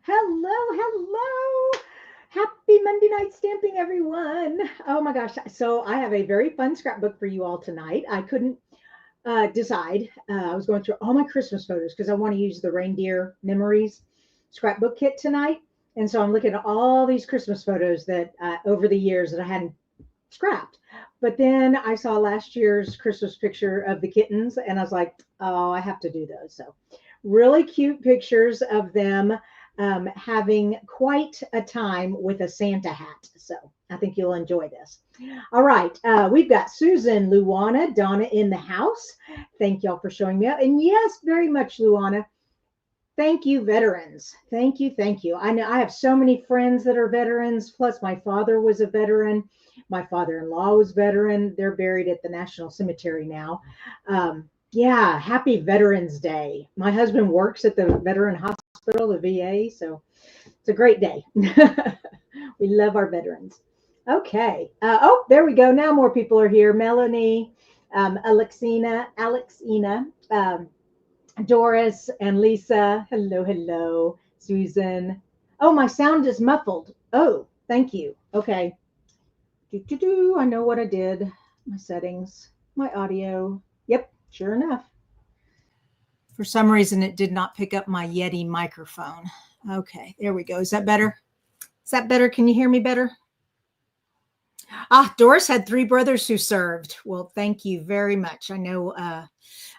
Hello, hello. Happy Monday night stamping, everyone. Oh my gosh. So, I have a very fun scrapbook for you all tonight. I couldn't decide. I was going through all my Christmas photos because I want to use the Reindeer Memories Scrapbook Kit tonight. And so, I'm looking at all these Christmas photos that over the years that I hadn't scrapped. But then I saw last year's Christmas picture of the kittens, and I was like, oh, I have to do those. So, really cute pictures of them having quite a time with a Santa hat. So, I think you'll enjoy this. All right. We've got Susan, Luana, Donna in the house. Thank y'all for showing me up. And yes, very much, Luana. Thank you, veterans. Thank you. Thank you. I know I have so many friends that are veterans. Plus, my father was a veteran. My father-in-law was veteran. They're buried at the National Cemetery now. Yeah, happy Veterans Day. My husband works at the Veteran Hospital, the VA, so it's a great day. We love our veterans. Okay. Oh, there we go. Now more people are here. Melanie, Alexina, Doris, and Lisa. Hello, hello. Susan. Oh, my sound is muffled. Oh, thank you. Okay. I know what I did. My settings, my audio. Yep, sure enough. For some reason, it did not pick up my Yeti microphone. Okay, there we go. Is that better? Is that better? Can you hear me better? Doris had 3 brothers who served. Well, thank you very much. I know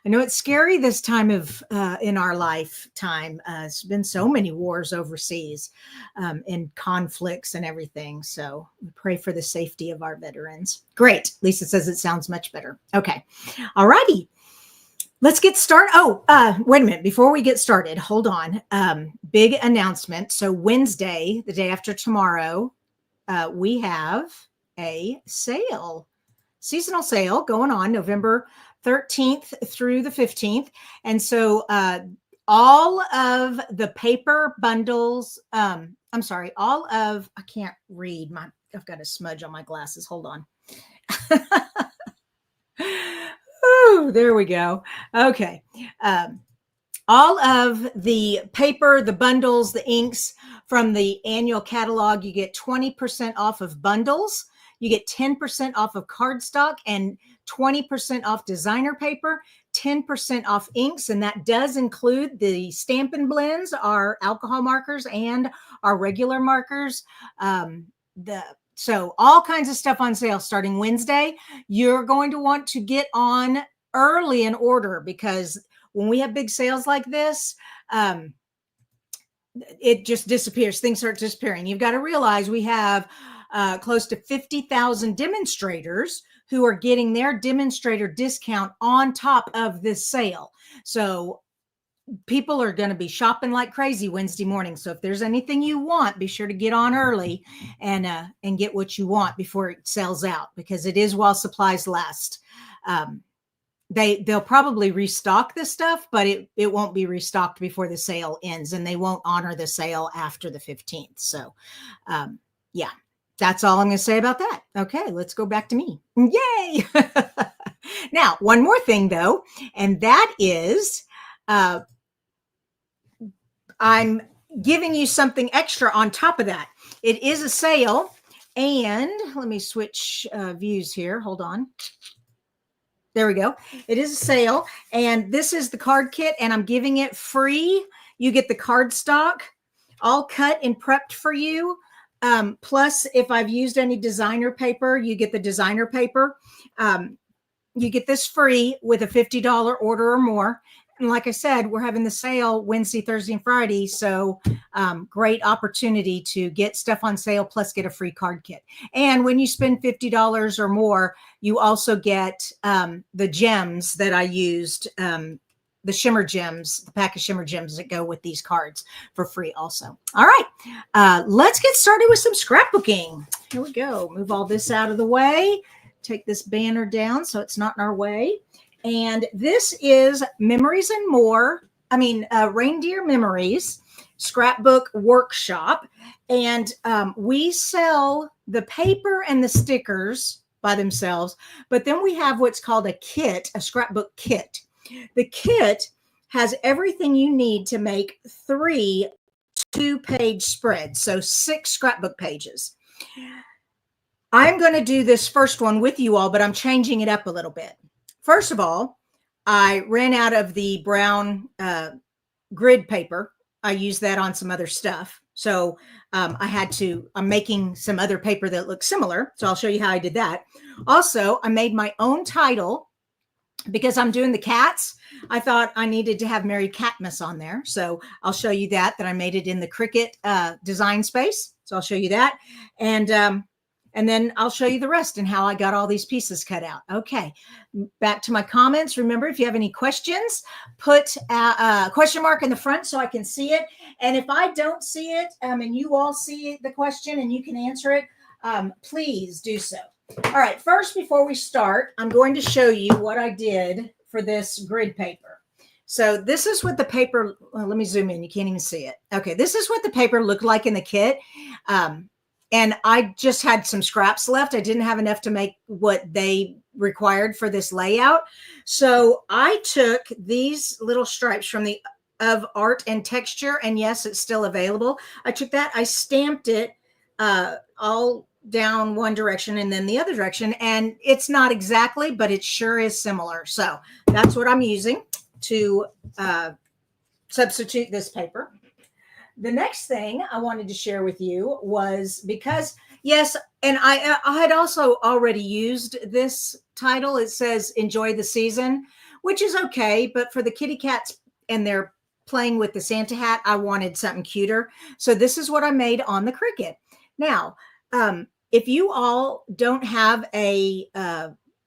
it's scary this time of in our lifetime. It's been so many wars overseas and conflicts and everything. So we pray for the safety of our veterans. Great. Lisa says it sounds much better. Okay. All righty. Let's get started. Wait a minute. Before we get started, hold on. Big announcement. So Wednesday, the day after tomorrow, we have a sale, seasonal sale going on November 13th through the 15th. And so all of the paper bundles, I can't read. I've got a smudge on my glasses. Hold on. Oh, there we go. Okay. All of the paper, the bundles, the inks from the annual catalog, you get 20% off of bundles. You get 10% off of cardstock and 20% off designer paper, 10% off inks, and that does include the Stampin' Blends, our alcohol markers, and our regular markers. So all kinds of stuff on sale starting Wednesday. You're going to want to get on early in order because when we have big sales like this, it just disappears. Things start disappearing. You've got to realize we have close to 50,000 demonstrators who are getting their demonstrator discount on top of this sale. So people are going to be shopping like crazy Wednesday morning. So if there's anything you want, be sure to get on early and get what you want before it sells out, because it is while supplies last. They'll probably restock this stuff, but it won't be restocked before the sale ends, and they won't honor the sale after the 15th. So, yeah, that's all I'm going to say about that. Okay, let's go back to me. Yay! Now, one more thing though, and that is, I'm giving you something extra on top of that. It is a sale, and let me switch views here. Hold on. There we go. It is a sale, and this is the card kit, and I'm giving it free. You get the cardstock all cut and prepped for you. Plus, if I've used any designer paper, you get the designer paper. You get this free with a $50 order or more. And like I said, we're having the sale Wednesday, Thursday, and Friday. So great opportunity to get stuff on sale, plus get a free card kit. And when you spend $50 or more, you also get the gems that I used, the shimmer gems, the pack of shimmer gems that go with these cards for free also. All right, let's get started with some scrapbooking. Here we go. Move all this out of the way. Take this banner down so it's not in our way. And this is Memories and More. Reindeer Memories Scrapbook Workshop. And we sell the paper and the stickers by themselves, but then we have what's called a kit, a scrapbook kit. The kit has everything you need to make 3 2-page spread, so 6 scrapbook pages. I'm going to do this first one with you all, but I'm changing it up a little bit. First of all, I ran out of the brown grid paper. I used that on some other stuff. So I'm making some other paper that looks similar. So I'll show you how I did that. Also, I made my own title because I'm doing the cats. I thought I needed to have Mary Catmas on there. So I'll show you that I made it in the Cricut design space. So I'll show you that. And then I'll show you the rest and how I got all these pieces cut out. Okay, back to my comments. Remember, if you have any questions, put a question mark in the front so I can see it. And if I don't see it and you all see the question and you can answer it, please do so. All right, first, before we start, I'm going to show you what I did for this grid paper. So this is what the paper, well, let me zoom in. You can't even see it. Okay, this is what the paper looked like in the kit. And I just had some scraps left. I didn't have enough to make what they required for this layout. So I took these little stripes from the Of Art and Texture, and yes, it's still available. I took that, I stamped it all down one direction and then the other direction. And it's not exactly, but it sure is similar. So that's what I'm using to substitute this paper. The next thing I wanted to share with you was because, yes, and I had also already used this title. It says, enjoy the season, which is okay. But for the kitty cats and they're playing with the Santa hat, I wanted something cuter. So this is what I made on the Cricut. Now, if you all don't have a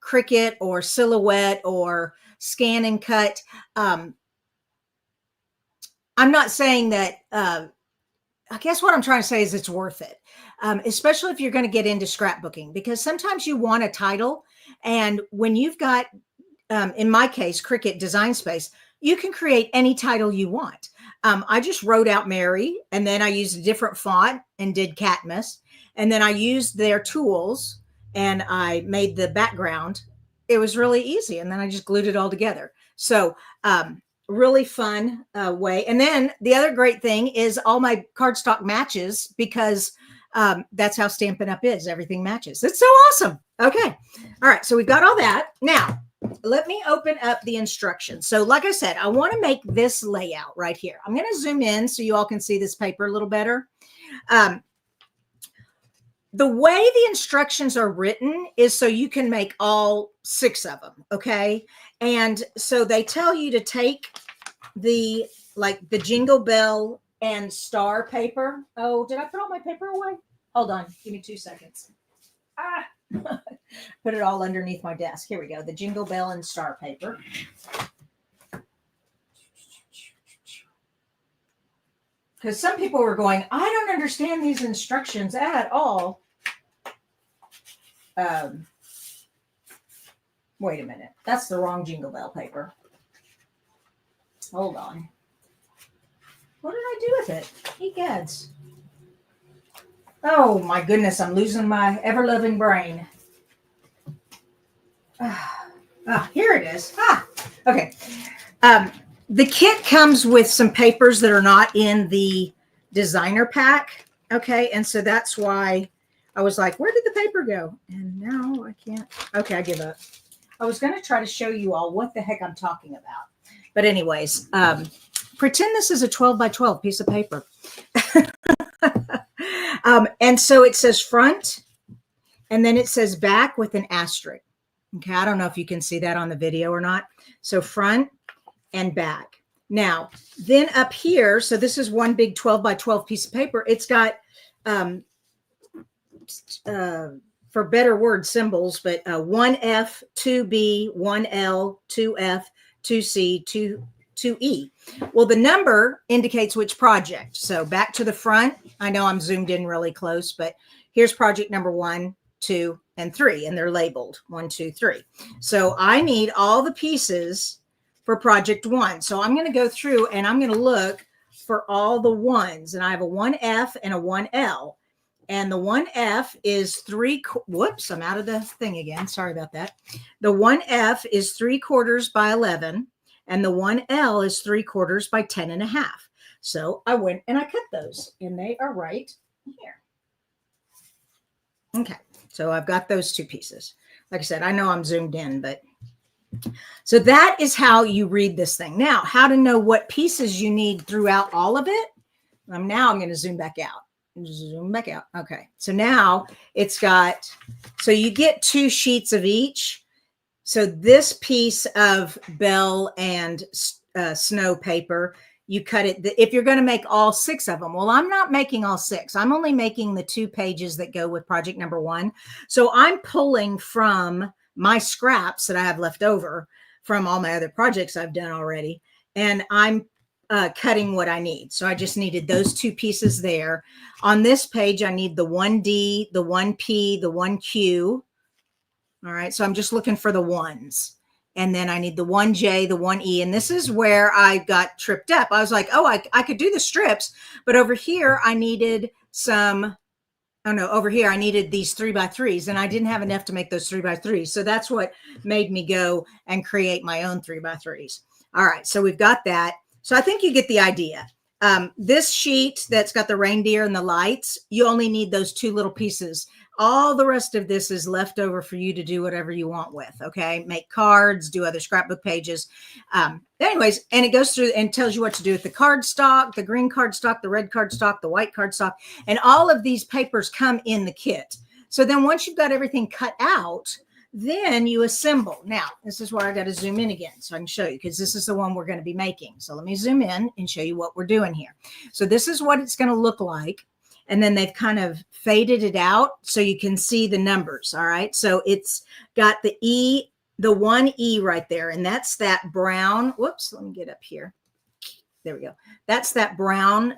Cricut or Silhouette or Scan and Cut, I'm not saying that, I guess what I'm trying to say is it's worth it, especially if you're going to get into scrapbooking, because sometimes you want a title. And when you've got, in my case, Cricut Design Space, you can create any title you want. I just wrote out Mary, and then I used a different font and did Catmas. And then I used their tools and I made the background. It was really easy. And then I just glued it all together. So, really fun way. And then the other great thing is all my cardstock matches, because that's how Stampin' Up is. Everything matches. It's so awesome. Okay. All right. So we've got all that. Now, let me open up the instructions. So like I said, I want to make this layout right here. I'm going to zoom in so you all can see this paper a little better. The way the instructions are written is so you can make all 6 of them, okay? And so they tell you to take the Jingle Bell and Star paper. Oh, did I put all my paper away? Hold on, give me 2 seconds. Put it all underneath my desk. Here we go, the Jingle Bell and Star paper. Because some people were going, I don't understand these instructions at all. Wait a minute. That's the wrong Jingle Bell paper. Hold on. What did I do with it? Egads. Oh, my goodness. I'm losing my ever-loving brain. Here it is. Okay. The kit comes with some papers that are not in the designer pack. Okay. And so that's why I was like, where did the paper go? And now I can't. Okay. I give up. I was going to try to show you all what the heck I'm talking about. But anyways, pretend this is a 12 by 12 piece of paper. And so it says front, and then it says back with an asterisk. Okay. I don't know if you can see that on the video or not. So front and back. Now, then up here, so this is one big 12 by 12 piece of paper. It's got, for better word symbols, but 1F, 2B, 1L, 2F, 2C, 2E. Well, the number indicates which project. So back to the front. I know I'm zoomed in really close, but here's project number 1, 2, and 3, and they're labeled 1, 2, 3. So I need all the pieces for project 1. So I'm going to go through and I'm going to look for all the ones, and I have a 1F and a 1L. And the 1F is whoops, I'm out of the thing again. Sorry about that. The 1F is 3/4 by 11, and the 1L is 3/4 by 10 1/2. So I went and I cut those, and they are right here. Okay, so I've got those two pieces. Like I said, I know I'm zoomed in, but so that is how you read this thing. Now, how to know what pieces you need throughout all of it. Now I'm going to zoom back out. Zoom back out. Okay, so now it's got, so you get 2 sheets of each. So this piece of Belle and Snow paper, you cut it. If you're going to make all 6 of them, well, I'm not making all 6. I'm only making the 2 pages that go with project number 1. So I'm pulling from my scraps that I have left over from all my other projects I've done already. And I'm cutting what I need. So I just needed those 2 pieces there. On this page, I need the 1D, the 1P, the 1Q. All right, so I'm just looking for the ones. And then I need the 1J, the 1E. And this is where I got tripped up. I was like, oh, I could do the strips, but over here I needed some, oh no, over here I needed these 3x3s, and I didn't have enough to make those 3x3s. So that's what made me go and create my own 3x3s. All right, so we've got that. So I think you get the idea. This sheet that's got the reindeer and the lights, you only need those 2 little pieces. All the rest of this is left over for you to do whatever you want with. Okay. Make cards, do other scrapbook pages. Anyways, and it goes through and tells you what to do with the cardstock, the green cardstock, the red cardstock, the white cardstock, and all of these papers come in the kit. So then once you've got everything cut out, then you assemble. Now, this is where I got to zoom in again so I can show you, because this is the one we're going to be making. So let me zoom in and show you what we're doing here. So this is what it's going to look like. And then they've kind of faded it out so you can see the numbers. All right. So it's got the E, the 1E right there. And that's that brown. Whoops. Let me get up here. There we go. That's that brown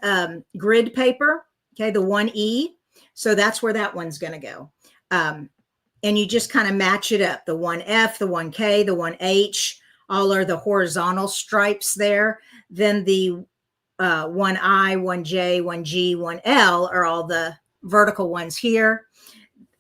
grid paper. Okay. The 1E. So that's where that one's going to go. And you just kind of match it up. The 1F, the 1K, the 1H, all are the horizontal stripes there. Then the 1I, 1J, 1G, 1L are all the vertical ones here.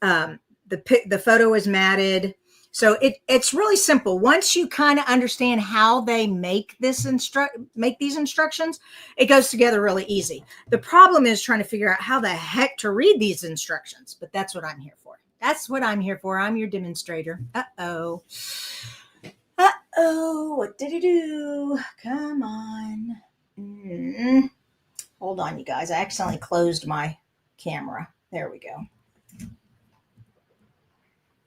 The photo is matted. So it's really simple. Once you kind of understand how they make these instructions, it goes together really easy. The problem is trying to figure out how the heck to read these instructions, but that's what I'm here for. That's what I'm here for. I'm your demonstrator. Uh-oh. Uh-oh. What did he do? Come on. Hold on, you guys. I accidentally closed my camera. There we go.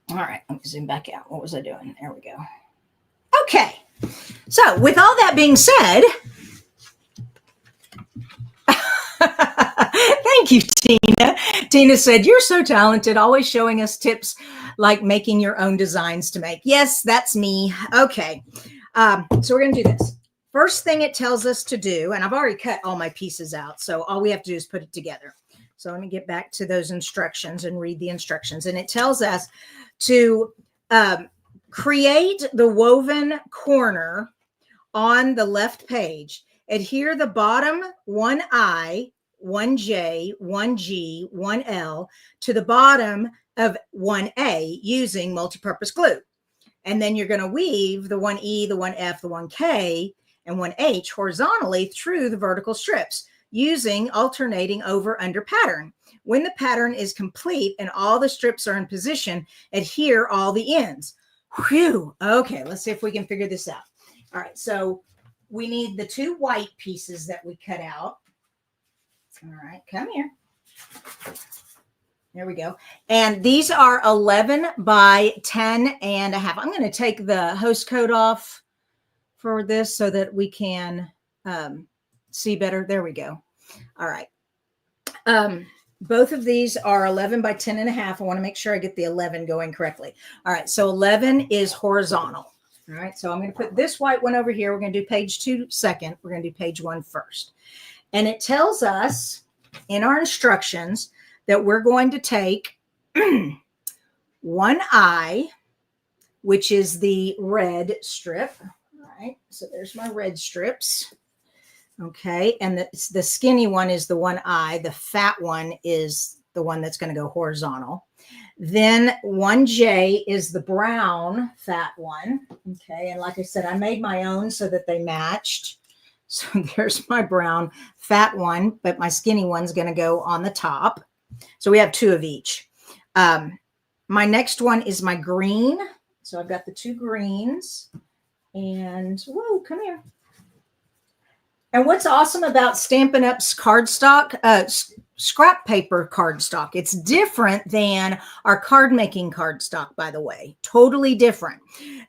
All right. Let me zoom back out. What was I doing? There we go. Okay. So with all that being said, thank you, Tina. Tina said, you're so talented, always showing us tips like making your own designs to make. Yes, that's me. Okay. So we're going to do this. First thing it tells us to do, and I've already cut all my pieces out, so all we have to do is put it together. So let me get back to those instructions and read the instructions. And it tells us to create the woven corner on the left page. Adhere the bottom 1I, 1J, 1G, 1L to the bottom of 1A using multi-purpose glue. And then you're going to weave the 1E, the 1F, the 1K, and 1H horizontally through the vertical strips using alternating over-under pattern. When the pattern is complete and all the strips are in position, adhere all the ends. Whew. Okay, let's see if we can figure this out. All right, so we need the 2 white pieces that we cut out. All right, come here. There we go. And these are 11 by 10 and a half. I'm going to take the host coat off for this so that we can see better. There we go. All right. Both of these are 11 by 10 and a half. I want to make sure I get the 11 going correctly. All right. So 11 is horizontal. All right. So I'm going to put this white one over here. We're going to do page 2 second. We're going to do page 1 first. And it tells us in our instructions that we're going to take 1I, which is the red strip. All right. So there's my red strips. Okay. And the skinny one is the 1I. The fat one is the one that's going to go horizontal. Then 1J is the brown fat one. Okay. And like I said, I made my own so that they matched. So there's my brown fat one, but my skinny one's going to go on the top. So we have 2 of each. My next one is my green. So I've got the 2 greens. And whoa, come here. And what's awesome about Stampin' Up's cardstock, scrap paper cardstock, it's different than our card making cardstock, by the way, totally different.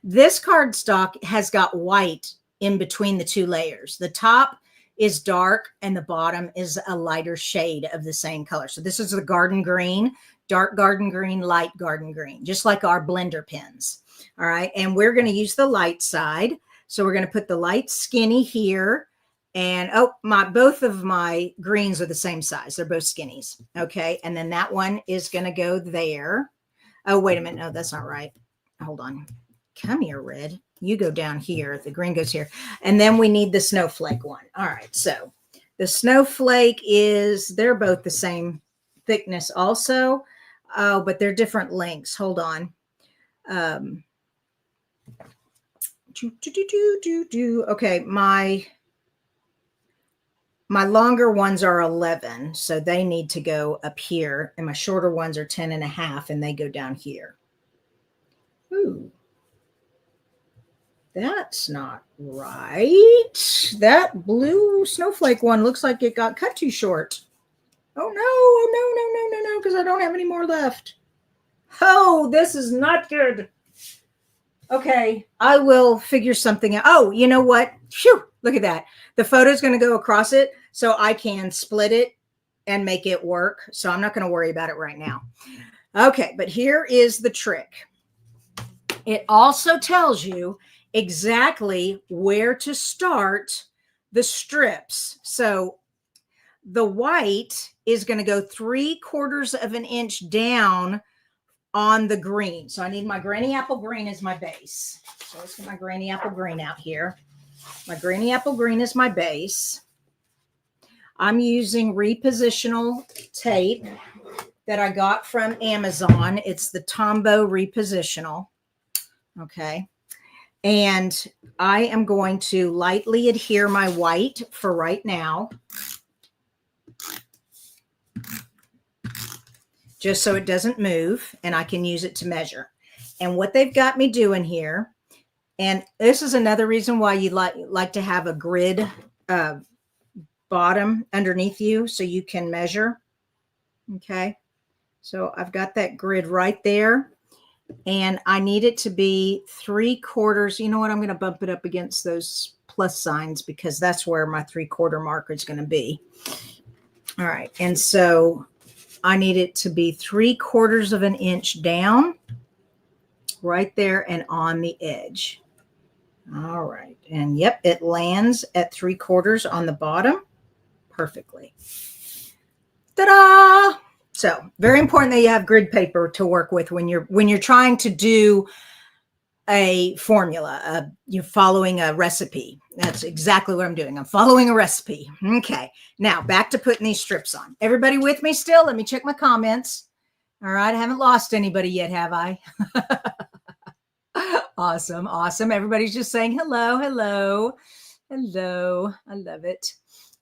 This cardstock has got white in between the 2 layers. The top is dark and the bottom is a lighter shade of the same color. So this is the garden green, dark garden green, light garden green, just like our blender pens. All right. And we're going to use the light side. So we're going to put the light skinny here. And both of my greens are the same size. They're both skinnies. Okay. And then that one is going to go there. Oh, wait a minute. No, that's not right. Hold on. Come here, red. You go down here. The green goes here. And then we need the snowflake one. All right. So the snowflake they're both the same thickness also. Oh, but they're different lengths. Hold on. Okay. My longer ones are 11. So they need to go up here. And my shorter ones are 10.5 and they go down here. Ooh. That's not right. That blue snowflake one looks like it got cut too short. Oh no, because I don't have any more left. Oh, this is not good. Okay, I will figure something out. Oh, you know what? Phew, look at that. The photo's going to go across it, so I can split it and make it work. So I'm not going to worry about it right now. Okay, but here is the trick. It also tells you exactly where to start the strips. So the white is going to go 3/4 of an inch down on the green. So I need my granny apple green as my base. So let's get my granny apple green out here. My granny apple green is my base. I'm using repositional tape that I got from Amazon. It's the Tombow Repositional. Okay. And I am going to lightly adhere my white for right now, just so it doesn't move and I can use it to measure. And what they've got me doing here, and this is another reason why you like to have a grid bottom underneath you so you can measure. Okay. So I've got that grid right there. And I need it to be 3/4. You know what? I'm going to bump it up against those plus signs because that's where my 3/4 marker is going to be. All right. And so I need it to be 3/4 of an inch down right there and on the edge. All right. And yep, it lands at 3/4 on the bottom perfectly. Ta-da! So very important that you have grid paper to work with when you're trying to do a formula. You're following a recipe. That's exactly what I'm doing. I'm following a recipe. Okay. Now back to putting these strips on. Everybody with me still? Let me check my comments. All right. I haven't lost anybody yet, have I? Awesome. Awesome. Everybody's just saying hello, hello, hello. I love it.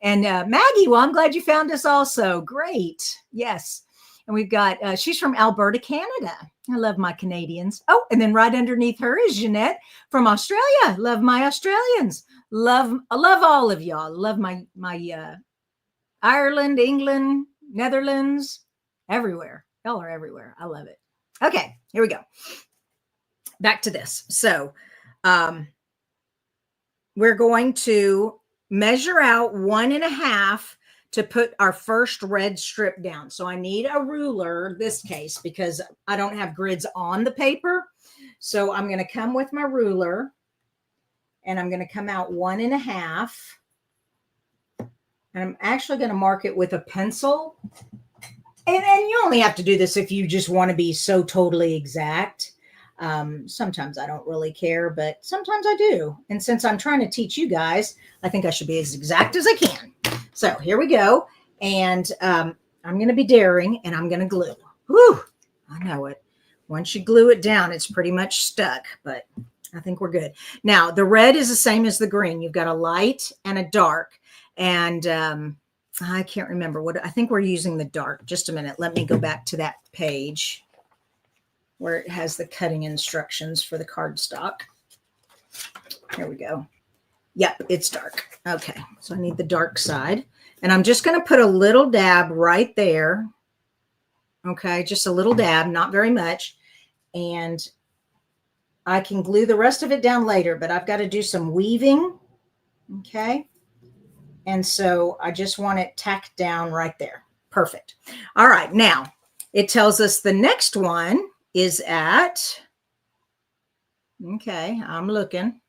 And Maggie, well, I'm glad you found us also. Great. Yes. And we've got, she's from Alberta, Canada. I love my Canadians. Oh, and then right underneath her is Jeanette from Australia. Love my Australians. I love all of y'all. Love my Ireland, England, Netherlands, everywhere. Y'all are everywhere. I love it. Okay, here we go. Back to this. So we're going to measure out 1.5 to put our first red strip down. So I need a ruler this case because I don't have grids on the paper. So I'm going to come with my ruler and I'm going to come out 1.5. And I'm actually going to mark it with a pencil. And you only have to do this if you just want to be so totally exact. Sometimes I don't really care, but sometimes I do. And since I'm trying to teach you guys, I think I should be as exact as I can. So here we go. And I'm going to be daring and I'm going to glue. Whew, I know it. Once you glue it down, it's pretty much stuck. But I think we're good. Now, the red is the same as the green. You've got a light and a dark. And I can't remember what, I think we're using the dark. Just a minute. Let me go back to that page where it has the cutting instructions for the cardstock. Here we go. Yep, it's dark. Okay, so I need the dark side. And I'm just going to put a little dab right there. Okay, just a little dab, not very much. And I can glue the rest of it down later, but I've got to do some weaving. Okay. And so I just want it tacked down right there. Perfect. All right. Now it tells us the next one is at, okay, I'm looking.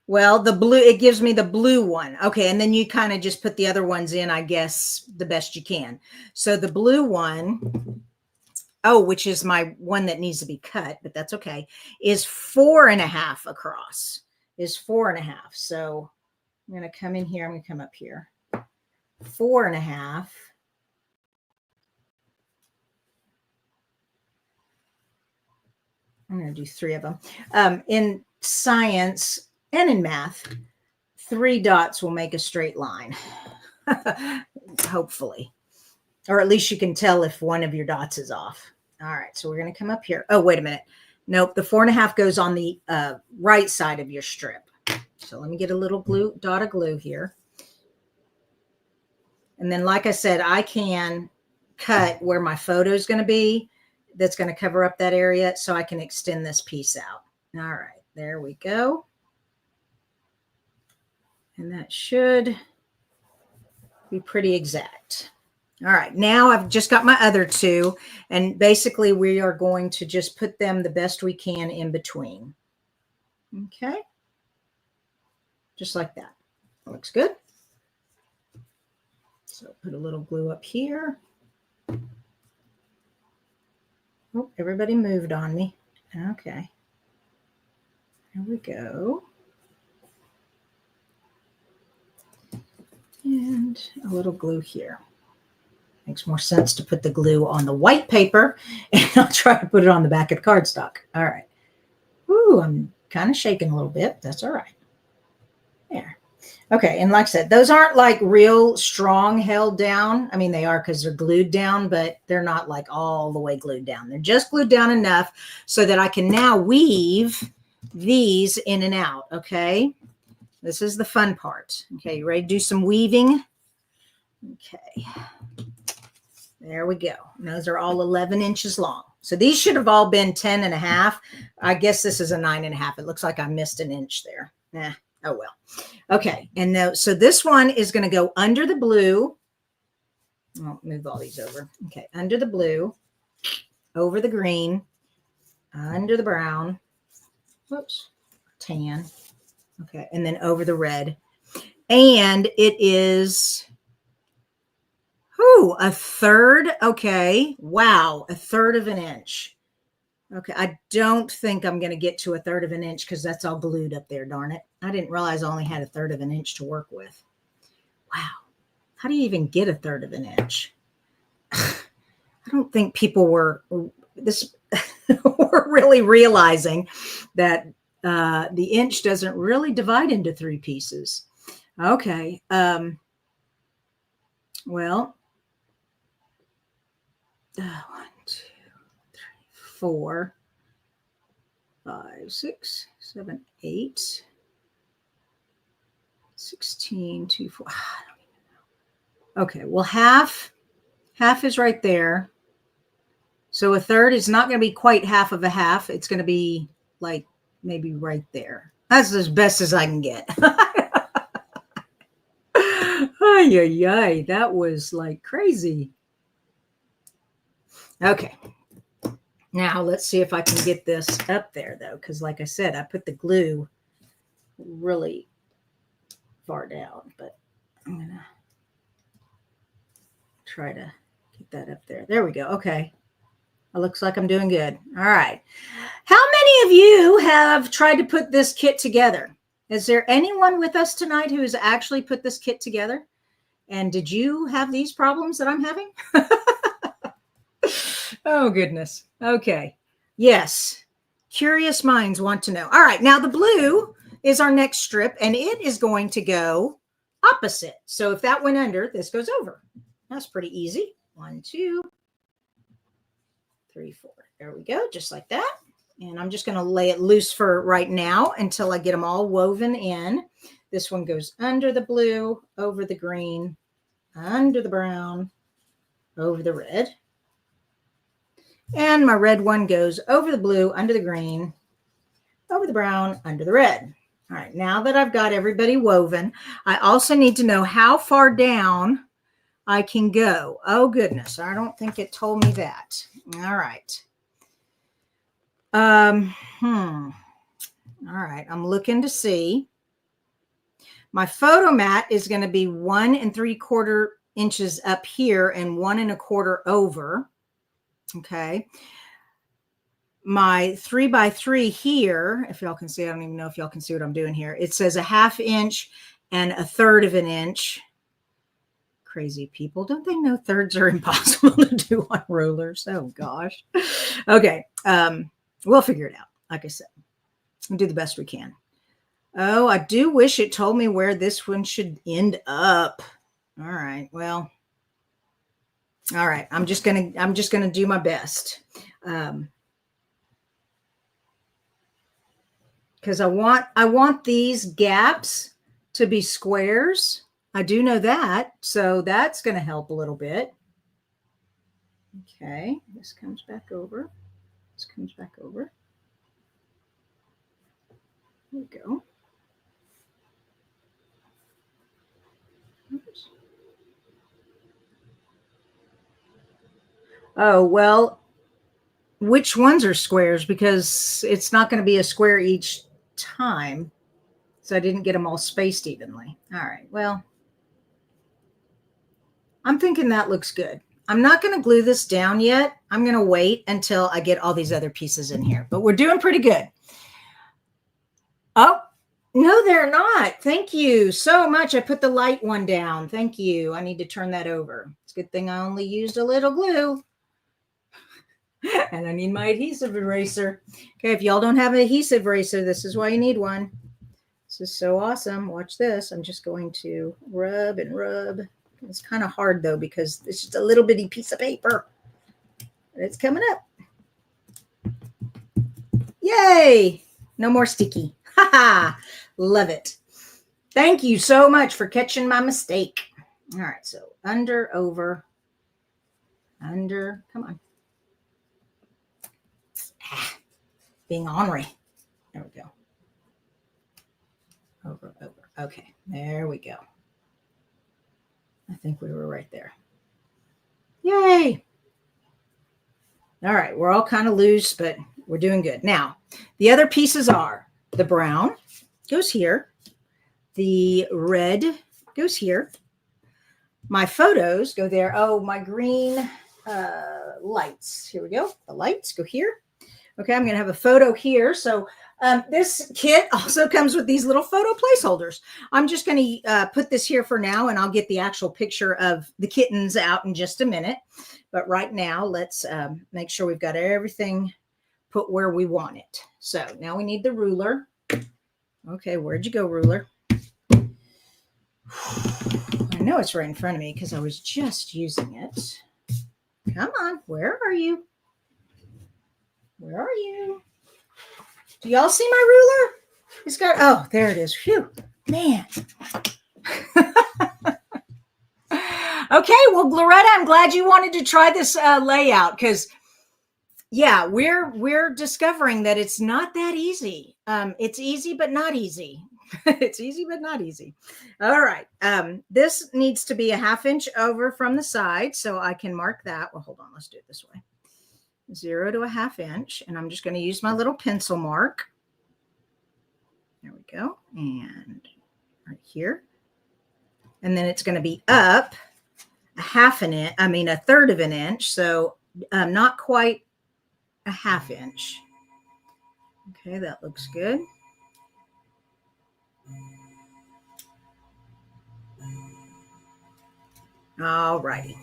Well, the blue, it gives me the blue one. Okay. And then you kind of just put the other ones in, I guess, the best you can. So the blue one, oh, which is my one that needs to be cut, but that's okay, is 4.5 across, is 4.5. So I'm going to come in here. I'm going to come up here. 4.5. I'm going to do 3 of them. In science and in math, 3 dots will make a straight line, hopefully. Or at least you can tell if one of your dots is off. All right, so we're going to come up here. Oh, wait a minute. Nope, the 4.5 goes on the right side of your strip. So let me get a little glue, dot of glue here. And then, like I said, I can cut where my photo is going to be. That's going to cover up that area, so I can extend this piece out. All right, there we go. And that should be pretty exact. All right, now I've just got my other 2, and basically we are going to just put them the best we can in between. Okay, just like that. Looks good. So put a little glue up here. Oh, everybody moved on me. Okay, there we go. And a little glue here. Makes more sense to put the glue on the white paper, and I'll try to put it on the back of the cardstock. All right. Ooh, I'm kind of shaking a little bit. That's all right. There. Okay, and like I said, those aren't like real strong held down. I mean, they are because they're glued down, but they're not like all the way glued down. They're just glued down enough so that I can now weave these in and out, okay? This is the fun part. Okay, you ready to do some weaving? Okay. There we go. And those are all 11 inches long. So these should have all been 10.5. I guess this is a 9.5. It looks like I missed an inch there. Nah, oh well. Okay, and so this one is going to go under the blue. I'll move all these over. Okay, under the blue, over the green, under the brown, whoops, tan. Okay, and then over the red. And it is, ooh, 1/3. Okay, wow, 1/3 of an inch. Okay, I don't think I'm going to get to 1/3 of an inch because that's all glued up there, darn it. I didn't realize I only had 1/3 of an inch to work with. Wow. How do you even get 1/3 of an inch? I don't think people were were really realizing that the inch doesn't really divide into 3 pieces. Okay. Well, 1, 2, 3, 4, 5, 6, 7, 8, 16, 2, 4. I don't even know. Okay, well, half is right there. So 1/3 is not going to be quite half of a half. It's going to be like maybe right there. That's as best as I can get. Ay, ay, ay. That was like crazy. Okay. Now let's see if I can get this up there though, because like I said, I put the glue really far down, but I'm going to try to get that up there. There we go. Okay. It looks like I'm doing good. All right. How many of you have tried to put this kit together? Is there anyone with us tonight who has actually put this kit together? And did you have these problems that I'm having? Oh, goodness. Okay. Yes. Curious minds want to know. All right, now the blue is our next strip, and it is going to go opposite. So if that went under, this goes over. That's pretty easy. 1, 2, 3, 4. There we go, just like that. And I'm just going to lay it loose for right now until I get them all woven in. This one goes under the blue, over the green, under the brown, over the red. And my red one goes over the blue, under the green, over the brown, under the red. All right, now that I've got everybody woven, I also need to know how far down I can go. Oh, goodness. I don't think it told me that. All right. All right. I'm looking to see. My photo mat is going to be 1 3/4 inches up here and 1 1/4 over. Okay. My 3 by 3 here, if y'all can see, I don't even know if y'all can see what I'm doing here. It says 1/2 inch and 1/3 of an inch. Crazy people. Don't they know thirds are impossible to do on rulers? Oh, gosh. Okay. We'll figure it out. Like I said, we'll do the best we can. Oh, I do wish it told me where this one should end up. All right. Well, all right. I'm just gonna do my best. Because I want these gaps to be squares. I do know that, so that's going to help a little bit. Okay, this comes back over. This comes back over. There we go. Oops. Oh, well, which ones are squares? Because it's not going to be a square each time. So I didn't get them all spaced evenly. All right, well, I'm thinking that looks good. I'm not going to glue this down yet. I'm going to wait until I get all these other pieces in here, but we're doing pretty good. Oh, no, they're not. Thank you so much. I put the light one down. Thank you. I need to turn that over. It's a good thing I only used a little glue. And I need my adhesive eraser. Okay, if y'all don't have an adhesive eraser, this is why you need one. This is so awesome. Watch this. I'm just going to rub and rub. It's kind of hard, though, because it's just a little bitty piece of paper. It's coming up. Yay! No more sticky. Ha ha! Love it. Thank you so much for catching my mistake. All right, so under, over, under. Come on. Ah, being ornery. There we go. Over, over. Okay, there we go. I think we were right there. Yay! All right, we're all kind of loose, but we're doing good. Now, the other pieces are the brown goes here. The red goes here. My photos go there. Oh, my green lights. Here we go. The lights go here. Okay, I'm going to have a photo here. So this kit also comes with these little photo placeholders. I'm just going to put this here for now, and I'll get the actual picture of the kittens out in just a minute. But right now, let's make sure we've got everything put where we want it. So now we need the ruler. Okay, where'd you go, ruler? I know it's right in front of me because I was just using it. Come on, where are you? Where are you? Do y'all see my ruler? It's got, oh, there it is. Phew, man. Okay, well, Loretta, I'm glad you wanted to try this layout because, yeah, we're discovering that it's not that easy. It's easy, but not easy. It's easy, but not easy. All right. This needs to be a 1/2 inch over from the side, so I can mark that. Well, hold on. Let's do it this way. 0 to a 1/2 inch, and I'm just going to use my little pencil mark. There we go. And right here. And then it's going to be up a 1/3 of an inch. So not quite a 1/2 inch. Okay, that looks good. All righty.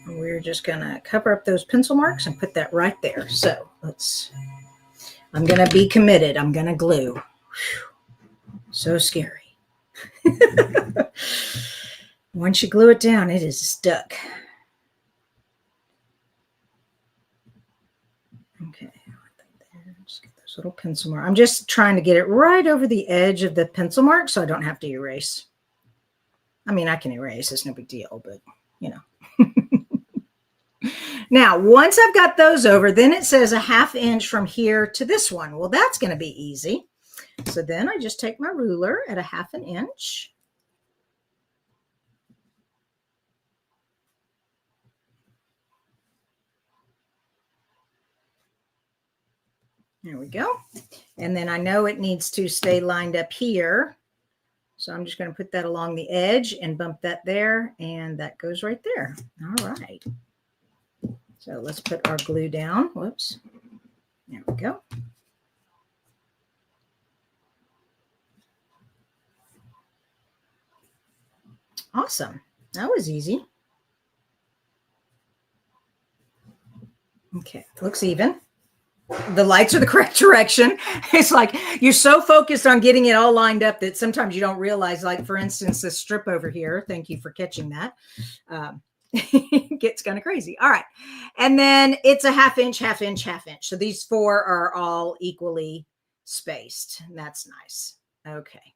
We're just going to cover up those pencil marks and put that right there. So I'm going to be committed. I'm going to glue. Whew. So scary. Once you glue it down, it is stuck. Okay. Just get those little pencil marks. I'm just trying to get it right over the edge of the pencil mark so I don't have to erase. I mean, I can erase. It's no big deal, but you know. Now, once I've got those over, then it says a 1/2 inch from here to this one. Well, that's going to be easy. So then I just take my ruler at a 1/2 inch. There we go. And then I know it needs to stay lined up here. So I'm just going to put that along the edge and bump that there. And that goes right there. All right. So let's put our glue down. Whoops. There we go. Awesome. That was easy. Okay, looks even. The lights are the correct direction. It's like you're so focused on getting it all lined up that sometimes you don't realize, like, for instance, this strip over here. Thank you for catching that. Gets kind of crazy. All right. And then it's a 1/2 inch, 1/2 inch, 1/2 inch. So these 4 are all equally spaced. And that's nice. Okay.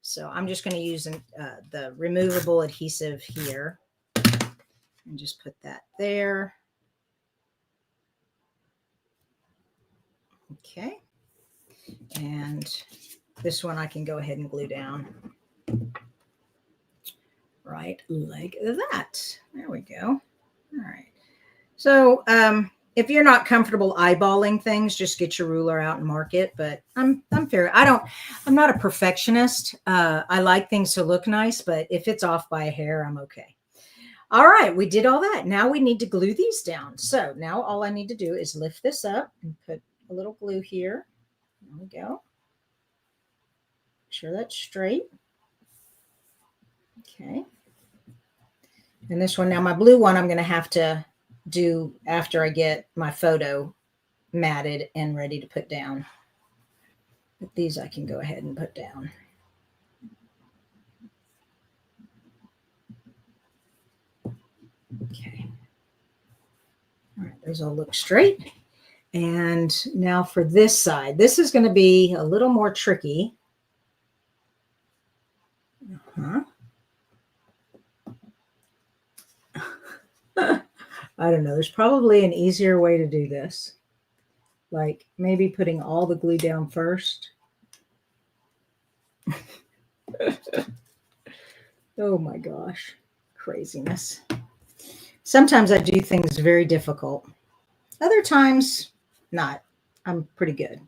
So I'm just going to use the removable adhesive here and just put that there. Okay. And this one I can go ahead and glue down. Right like that. There we go. All right. So if you're not comfortable eyeballing things, just get your ruler out and mark it. But I'm fair. I'm not a perfectionist. I like things to look nice, but if it's off by a hair, I'm okay. All right, we did all that. Now we need to glue these down. So now all I need to do is lift this up and put a little glue here. There we go. Make sure that's straight. Okay. And this one, now my blue one, I'm going to have to do after I get my photo matted and ready to put down. But these I can go ahead and put down. Okay. All right, those all look straight. And now for this side, this is going to be a little more tricky. I don't know. There's probably an easier way to do this. Like maybe putting all the glue down first. Oh my gosh. Craziness. Sometimes I do things very difficult. Other times, not. I'm pretty good.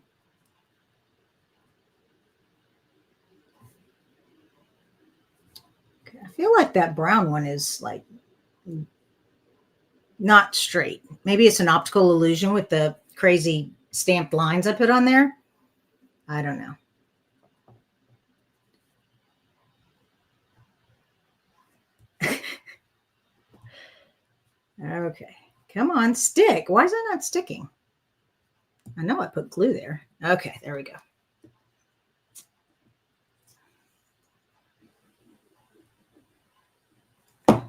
Okay, I feel like that brown one is like not straight. Maybe it's an optical illusion with the crazy stamped lines I put on there. I don't know. Okay. Come on, stick. Why is that not sticking? I know I put glue there. Okay, there we go. All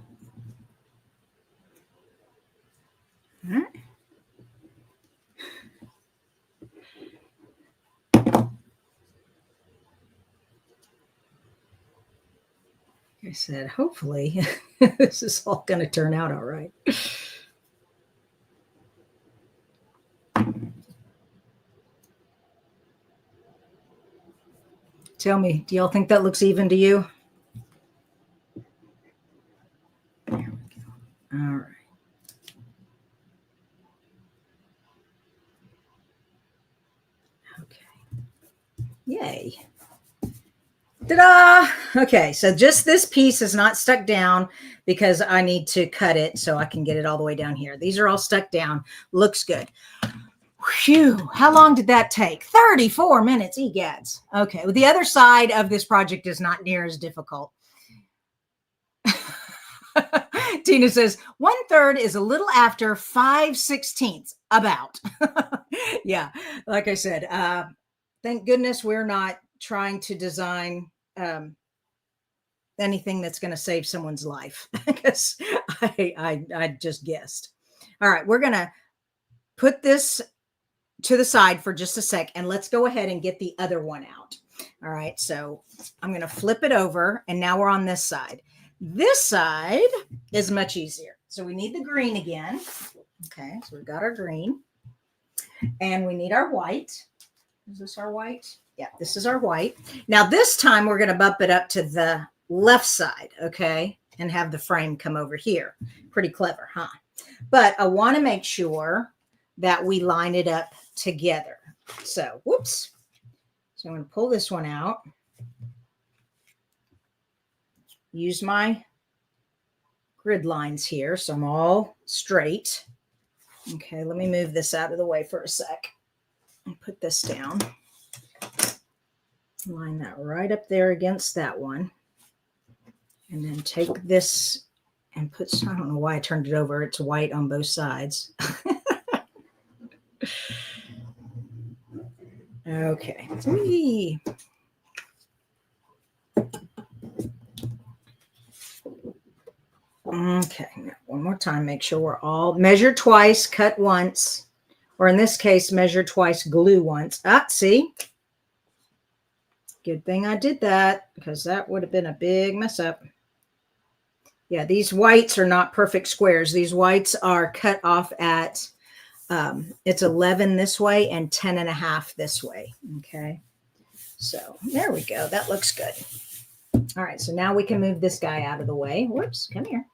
right. Like I said, hopefully this is all going to turn out all right. Tell me, do y'all think that looks even to you? There we go. All right. Okay. Yay. Ta-da! Okay, so just this piece is not stuck down because I need to cut it so I can get it all the way down here. These are all stuck down. Looks good. Phew, how long did that take? 34 minutes, egads. Okay, well, the other side of this project is not near as difficult. Tina says 1/3 is a little after 5/16, about. Yeah, like I said, thank goodness we're not trying to design anything that's going to save someone's life, because I just guessed. All right, we're going to put this to the side for just a sec, and let's go ahead and get the other one out. All right, so I'm going to flip it over, and now we're on this side. This side is much easier. So we need the green again. Okay, so we've got our green, and we need our white. Is this our white? Yeah, this is our white. Now this time we're going to bump it up to the left side, okay, and have the frame come over here. Pretty clever, huh? But I want to make sure that we line it up together. So, whoops. So I'm going to pull this one out. Use my grid lines here, so I'm all straight. Okay, let me move this out of the way for a sec and put this down. Line that right up there against that one. And then take this and put, I don't know why I turned it over. It's white on both sides. Okay. Whee. Okay. Now one more time. Make sure we're all measure twice, cut once, or in this case, measure twice, glue once. Ah, see? Good thing I did that, because that would have been a big mess up. Yeah, these whites are not perfect squares. These whites are cut off at it's 11 this way and 10.5 this way. Okay, so there we go. That looks good. All right, so now we can move this guy out of the way. Whoops, come here.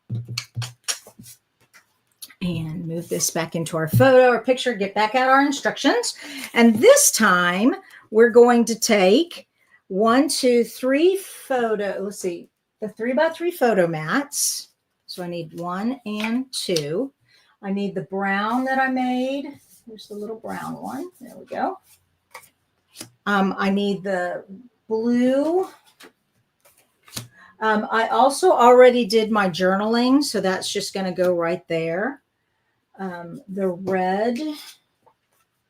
And move this back into our photo or picture, get back out our instructions. And this time we're going to take 1, 2, 3 photo. Let's see, the 3x3 photo mats. So I need 1 and 2. I need the brown that I made. Here's the little brown one. There we go. I need the blue. I also already did my journaling, so that's just going to go right there. The red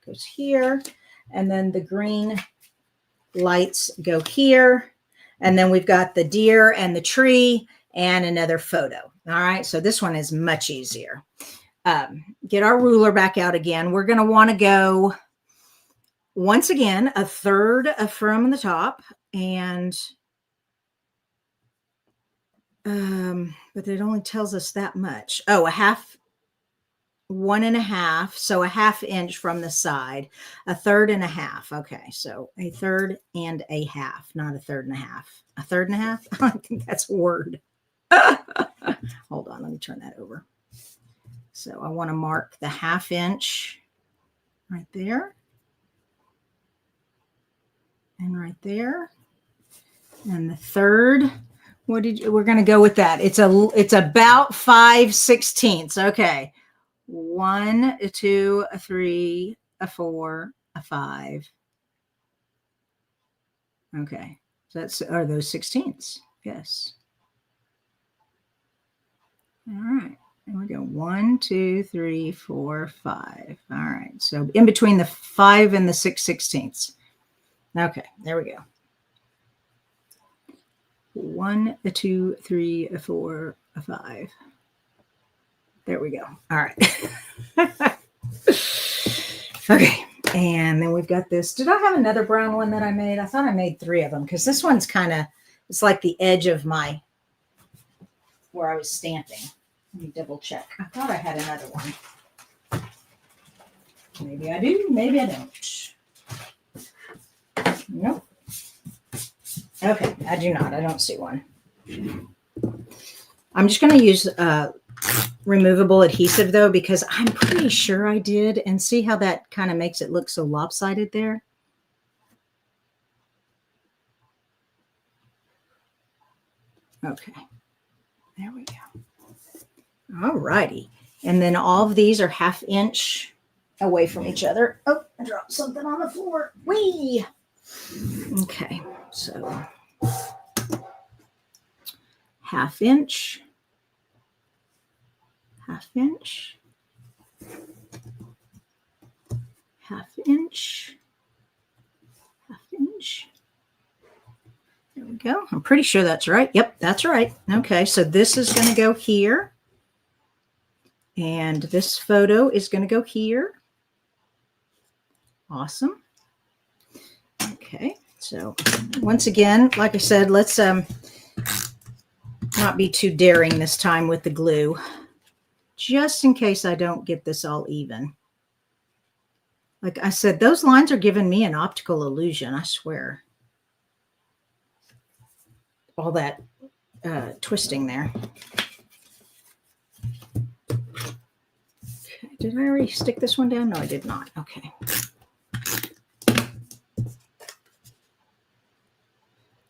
goes here, and then the green lights go here. And then we've got the deer and the tree and another photo. All right, so this one is much easier. Get our ruler back out again. We're going to want to go, once again, 1/3 from the top, and but it only tells us that much. Oh, 1 1/2, so 1/2 inch from the side, 1/3 1/2. Okay, so 1/3 1/2, not 1/3 1/2. 1/3 1/2. I think that's a word. Hold on, let me turn that over. So I want to mark the 1/2 inch right there, and right there, and the third. We're going to go with that. It's about 5/16. Okay. 1, 2, 3, 4, 5. Okay. So are those 16ths? Yes. All right. And we go 1, 2, 3, 4, 5. All right. So in between the 5 and the 6/16. Okay. There we go. 1, 2, 3, 4, 5. There we go. All right. Okay. And then we've got this. Did I have another brown one that I made? I thought I made 3 of them, because this one's kind of, it's like the edge of where I was stamping. Let me double check. I thought I had another one. Maybe I do. Maybe I don't. Nope. Okay. I do not. I don't see one. I'm just going to use removable adhesive, though, because I'm pretty sure I did. And see how that kind of makes it look so lopsided there? Okay. There we go. All righty. And then all of these are 1/2 inch away from each other. Oh, I dropped something on the floor. Whee! Okay. So 1/2 inch. 1/2 inch, 1/2 inch, 1/2 inch. There we go. I'm pretty sure that's right. Yep, that's right. Okay, so this is going to go here. And this photo is going to go here. Awesome. Okay, so once again, like I said, let's not be too daring this time with the glue, just in case I don't get this all even. Like I said, those lines are giving me an optical illusion, I swear. All that twisting there. Okay, did I already stick this one down? No, I did not. Okay.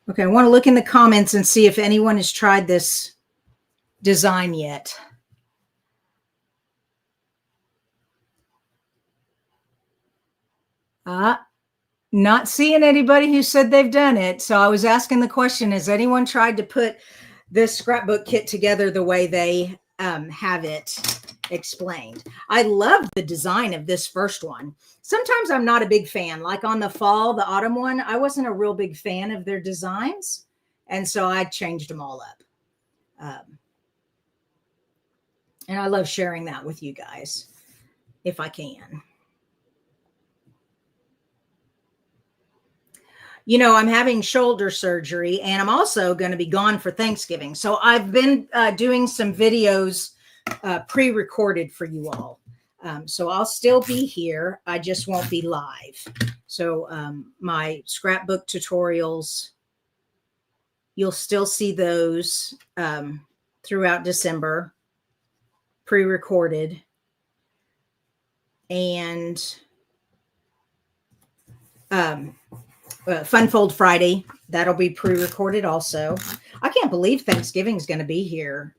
Okay, I want to look in the comments and see if anyone has tried this design yet. Not seeing anybody who said they've done it. So I was asking the question, has anyone tried to put this scrapbook kit together the way they have it explained? I love the design of this first one. Sometimes I'm not a big fan, like on the autumn one, I wasn't a real big fan of their designs. And so I changed them all up. And I love sharing that with you guys if I can. You know, I'm having shoulder surgery and I'm also going to be gone for Thanksgiving. So I've been doing some videos pre-recorded for you all. So I'll still be here. I just won't be live. So my scrapbook tutorials, you'll still see those throughout December, pre-recorded. And Fun Fold Friday, that'll be pre-recorded also. I can't believe Thanksgiving is going to be here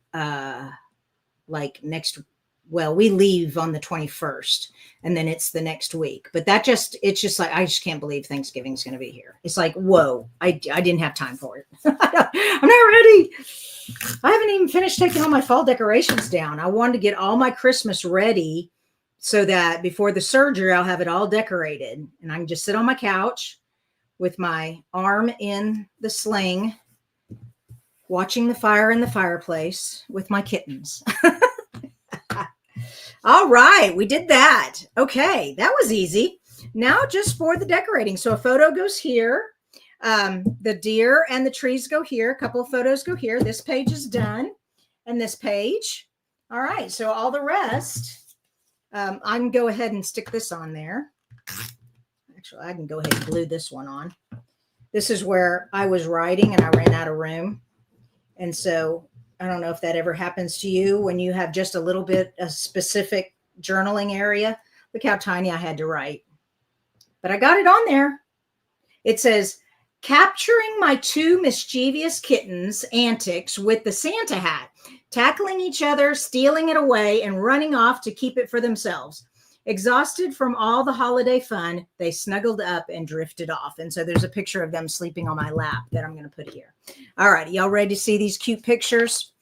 like next. Well, we leave on the 21st and then it's the next week. But it's just like, I just can't believe Thanksgiving is going to be here. It's like, whoa, I didn't have time for it. I'm not ready. I haven't even finished taking all my fall decorations down. I wanted to get all my Christmas ready so that before the surgery, I'll have it all decorated and I can just sit on my couch with my arm in the sling, watching the fire in the fireplace with my kittens. All right, we did that. Okay, that was easy. Now just for the decorating. So a photo goes here. The deer and the trees go here. A couple of photos go here. This page is done. And this page. All right, so all the rest, I can go ahead and stick this on there. Actually, I can go ahead and glue this one on. This is where I was writing and I ran out of room. And so I don't know if that ever happens to you when you have just a little bit of specific journaling area. Look how tiny I had to write. But I got it on there. It says, capturing my 2 mischievous kittens' antics with the Santa hat, tackling each other, stealing it away, and running off to keep it for themselves. Exhausted from all the holiday fun, they snuggled up and drifted off. And so there's a picture of them sleeping on my lap that I'm going to put here. All right. Y'all ready to see these cute pictures?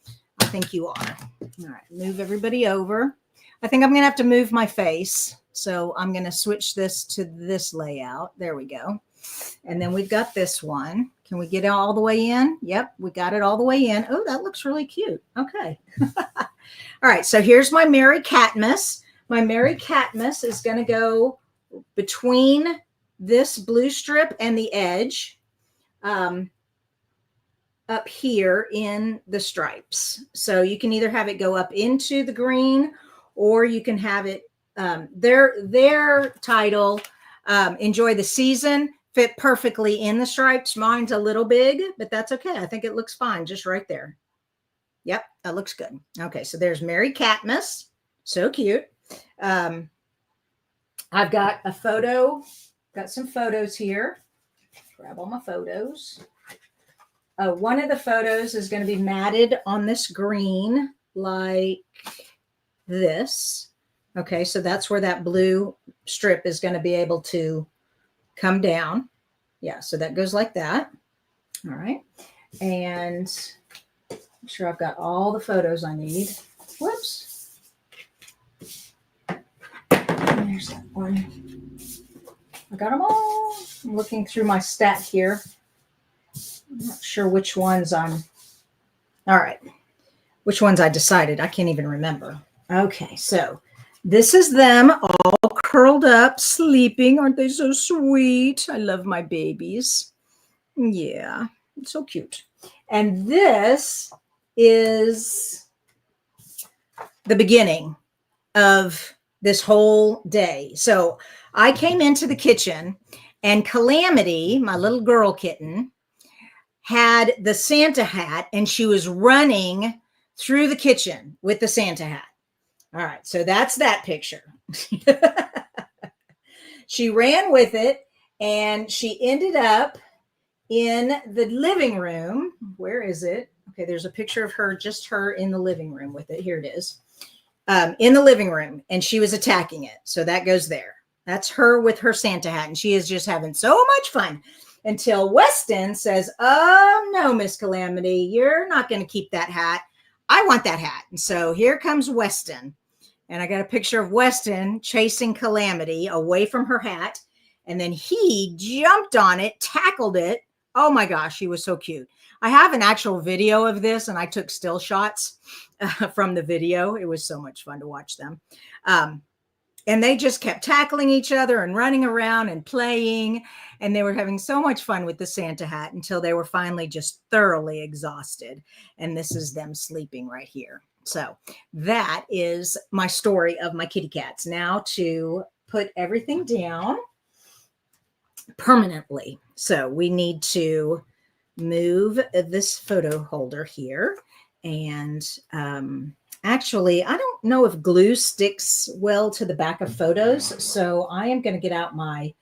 I think you are. All right. Move everybody over. I think I'm going to have to move my face. So I'm going to switch this to this layout. There we go. And then we've got this one. Can we get it all the way in? Yep. We got it all the way in. Oh, that looks really cute. Okay. All right. So here's my Merry Catmas. My Merry Catmas is going to go between this blue strip and the edge up here in the stripes. So you can either have it go up into the green or you can have it, their title, Enjoy the Season, fit perfectly in the stripes. Mine's a little big, but that's okay. I think it looks fine just right there. Yep, that looks good. Okay, so there's Merry Catmas. So cute. I've got a photo, got some photos here. Grab all my photos. One of the photos is going to be matted on this green like this. Okay, so that's where that blue strip is going to be able to come down. Yeah, so that goes like that. All right. And I'm sure I've got all the photos I need. Whoops. There's that one. I got them all. I'm looking through my stack here. I'm not sure which ones I'm. All right. Which ones I decided. I can't even remember. Okay, so this is them all curled up, sleeping. Aren't they so sweet? I love my babies. Yeah, it's so cute. And this is the beginning of this whole day. So I came into the kitchen and Calamity, my little girl kitten, had the Santa hat and she was running through the kitchen with the Santa hat. All right, so that's that picture. She ran with it and she ended up in the living room. Where is it? Okay, there's a picture of her, just her in the living room with it. Here it is. In the living room, and she was attacking it. So that goes there. That's her with her Santa hat, and she is just having so much fun until Weston says, oh, no, Miss Calamity, you're not going to keep that hat. I want that hat. And so here comes Weston. And I got a picture of Weston chasing Calamity away from her hat. And then he jumped on it, tackled it. Oh my gosh, he was so cute. I have an actual video of this and I took still shots from the video. It was so much fun to watch them. And they just kept tackling each other and running around and playing. And they were having so much fun with the Santa hat until they were finally just thoroughly exhausted. And this is them sleeping right here. So that is my story of my kitty cats. Now to put everything down permanently. So we need to move this photo holder here. And actually, I don't know if glue sticks well to the back of photos. So I am going to get out my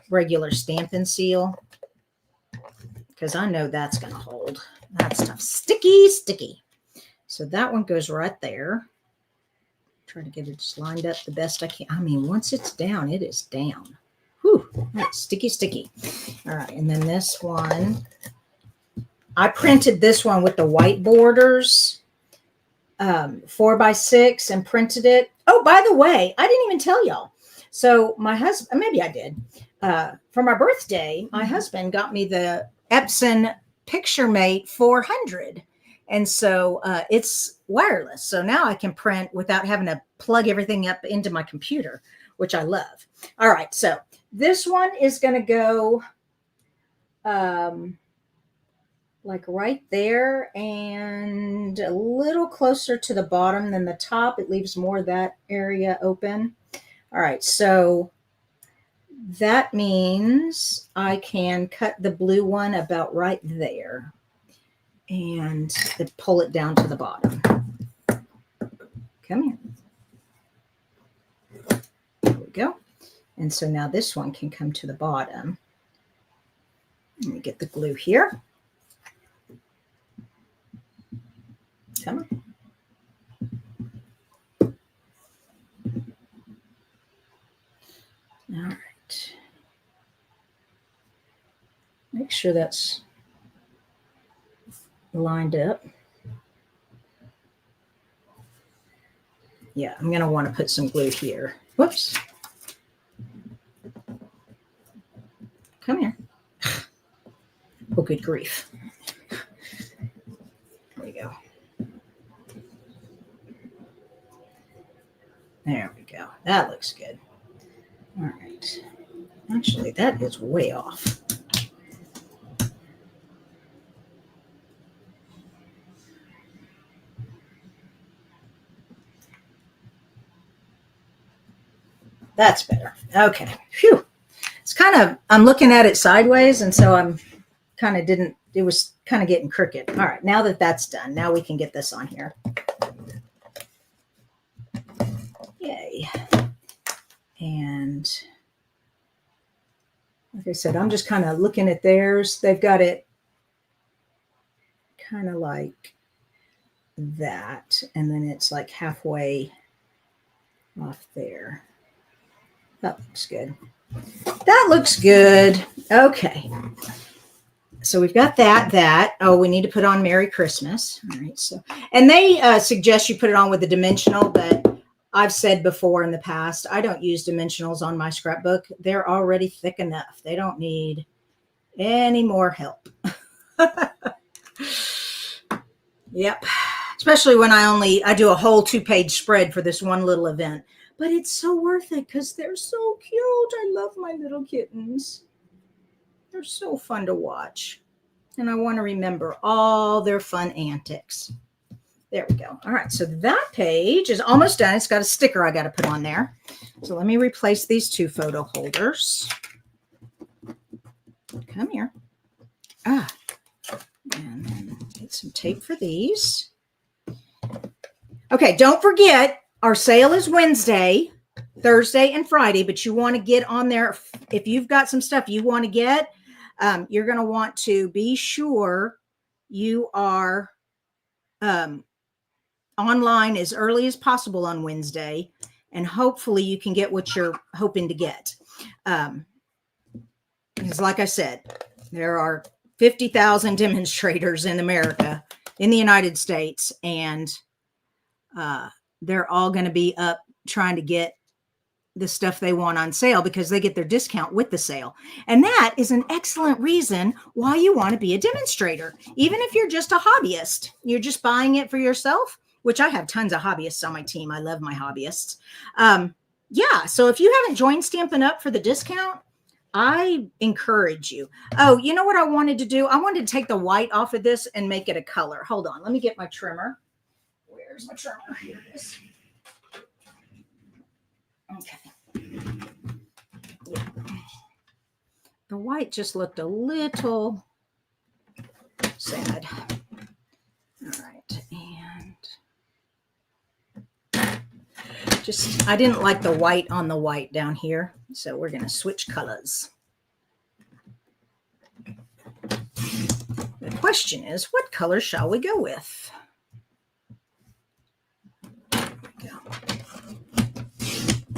regular Stampin' Seal because I know that's going to hold. That stuff sticky, sticky. So that one goes right there. Try to get it just lined up the best I can. I mean, once it's down, it is down. Whew, that's sticky, sticky. All right, and then this one. I printed this one with the white borders, 4x6, and printed it. Oh, by the way, I didn't even tell y'all. So my husband, maybe I did. For my birthday, my husband got me the Epson PictureMate 400. And so it's wireless. So now I can print without having to plug everything up into my computer, which I love. All right. So this one is going to go like right there and a little closer to the bottom than the top. It leaves more of that area open. All right. So that means I can cut the blue one about right there and pull it down to the bottom. Come here. There we go. And so now this one can come to the bottom. Let me get the glue here. Come on. All right. Make sure that's lined up. Yeah, I'm going to want to put some glue here. Whoops. Come here. Oh, good grief. There we go. There we go. That looks good. All right. Actually, that is way off. That's better. Okay. Phew. It's kind of, I'm looking at it sideways, and so I'm kind of it was kind of getting crooked. All right. Now that that's done, now we can get this on here. Yay. And like I said, I'm just kind of looking at theirs. They've got it kind of like that. And then it's like halfway off there. That looks good. That looks good. Okay. So we've got that. Oh, we need to put on Merry Christmas. All right. So, and they suggest you put it on with a dimensional, but I've said before in the past, I don't use dimensionals on my scrapbook. They're already thick enough. They don't need any more help. Yep. Especially when I do a whole 2-page spread for this one little event. But it's so worth it because they're so cute. I love my little kittens. They're so fun to watch. And I want to remember all their fun antics. There we go. All right. So that page is almost done. It's got a sticker I got to put on there. So let me replace these 2 photo holders. Come here. And then get some tape for these. Okay. Don't forget, our sale is Wednesday, Thursday, and Friday, but you want to get on there. If you've got some stuff you want to get, you're going to want to be sure you are online as early as possible on Wednesday, and hopefully you can get what you're hoping to get. Because like I said, there are 50,000 demonstrators in America, in the United States, and they're all going to be up trying to get the stuff they want on sale because they get their discount with the sale. And that is an excellent reason why you want to be a demonstrator. Even if you're just a hobbyist, you're just buying it for yourself, which I have tons of hobbyists on my team. I love my hobbyists. Yeah. So if you haven't joined Stampin' Up for the discount, I encourage you. Oh, you know what I wanted to do? I wanted to take the white off of this and make it a color. Hold on. Let me get my trimmer. Where's my trimmer? Here it is. Okay. Yeah. The white just looked a little sad. All right. And just, I didn't like the white on the white down here. So we're going to switch colors. The question is, what color shall we go with? There we go.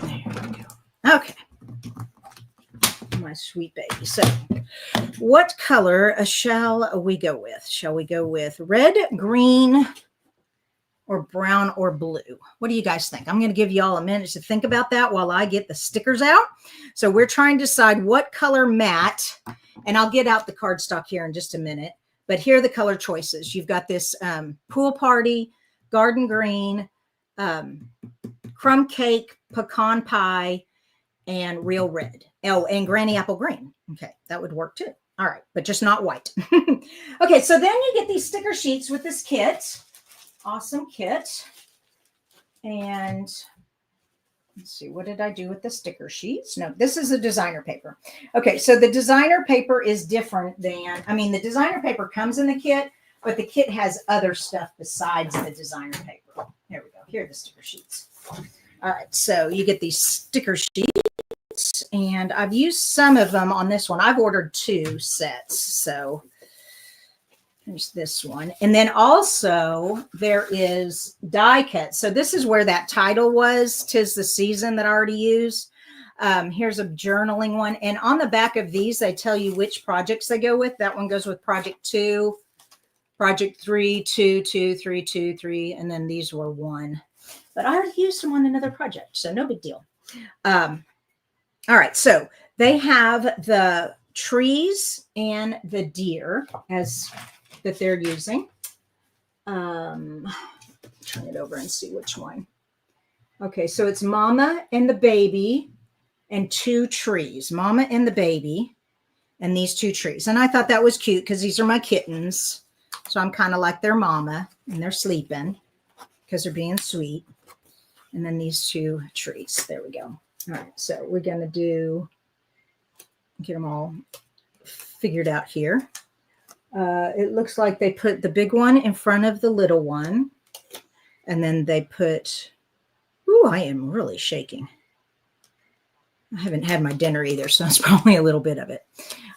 There we go. Okay. My sweet baby. So what color shall we go with? Shall we go with red, green, or brown, or blue? What do you guys think? I'm going to give you all a minute to think about that while I get the stickers out. So we're trying to decide what color matte, and I'll get out the cardstock here in just a minute. But here are the color choices. You've got this pool party, garden green, crumb cake, pecan pie, and real red. Oh, and granny apple green. Okay, that would work too. All right, but just not white. Okay, so then you get these sticker sheets with this kit. Awesome kit. And let's see, what did I do with the sticker sheets? No, this is a designer paper. Okay, so the designer paper is different than, I mean, the designer paper comes in the kit, but the kit has other stuff besides the designer paper. Here we go. Here are the sticker sheets. All right, so you get these sticker sheets, and I've used some of them on this one. I've ordered 2 sets, so there's this one. And then also there is die cut. So this is where that title was, "'Tis the Season," that I already used. Here's a journaling one. And on the back of these, they tell you which projects they go with. That one goes with project 2, project 3, 2, 2, 3, 2, 3. And then these were 1. But I already used them on another project, so no big deal. All right, so they have the trees and the deer as that they're using. Turn it over and see which one. Okay, so it's Mama and the baby and 2 trees. Mama and the baby and these 2 trees. And I thought that was cute because these are my kittens. So I'm kind of like their mama, and they're sleeping because they're being sweet. And then these 2 trees. There we go. All right, so we're going to get them all figured out here. It looks like they put the big one in front of the little one. And then they put, ooh, I am really shaking. I haven't had my dinner either, so it's probably a little bit of it.